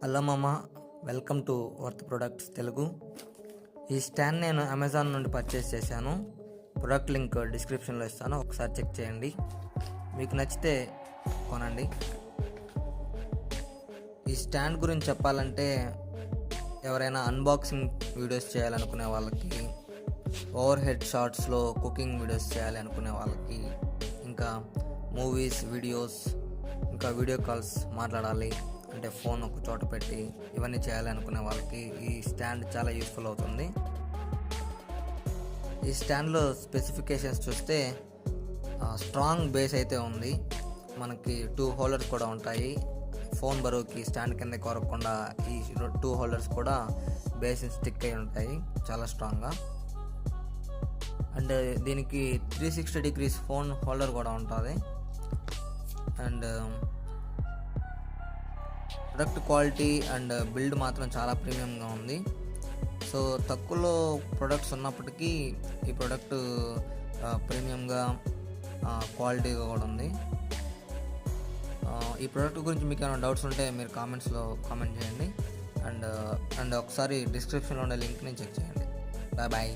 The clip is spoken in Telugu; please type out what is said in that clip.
హలో మామ, welcome to worth products Telugu. ఈ స్టాండ్ నేను అమెజాన్ నుండి పర్చేస్ చేశాను. ప్రొడక్ట్ లింక్ డిస్క్రిప్షన్లో ఇస్తాను, ఒకసారి చెక్ చేయండి. మీకు నచ్చితే కొనండి. ఈ స్టాండ్ గురించి చెప్పాలంటే, ఎవరైనా అన్బాక్సింగ్ వీడియోస్ చేయాలనుకునే వాళ్ళకి, ఓవర్ హెడ్ షార్ట్స్లో కుకింగ్ వీడియోస్ చేయాలి అనుకునే వాళ్ళకి, ఇంకా మూవీస్, వీడియోస్, ఇంకా వీడియో కాల్స్ మాట్లాడాలి అంటే ఫోన్ ఒక చోట పెట్టి ఇవన్నీ చేయాలి అనుకునే వాళ్ళకి ఈ స్టాండ్ చాలా యూస్ఫుల్ అవుతుంది. ఈ స్టాండ్లో స్పెసిఫికేషన్స్ చూస్తే స్ట్రాంగ్ బేస్ అయితే ఉంది. మనకి 2 హోల్డర్స్ కూడా ఉంటాయి. ఫోన్ బరువుకి స్టాండ్ కింద కొరకుండా ఈ 2 హోల్డర్స్ కూడా బేస్ స్టిక్ అయి ఉంటాయి చాలా స్ట్రాంగ్గా. అండ్ దీనికి 360 డిగ్రీస్ ఫోన్ హోల్డర్ కూడా ఉంటుంది. And product quality and build మాత్రం చాలా ప్రీమియంగా ఉంది. సో తక్కువలో ప్రొడక్ట్స్ ఉన్నప్పటికీ ఈ ప్రోడక్ట్ ప్రీమియంగా క్వాలిటీగా కూడా ఉంది. ఈ ప్రోడక్ట్ గురించి మీకు ఏమైనా డౌట్స్ ఉంటే మీరు కామెంట్స్లో కామెంట్ చేయండి. అండ్ ఒకసారి డిస్క్రిప్షన్లో ఉండే లింక్ని చెక్ చేయండి. బాయ్.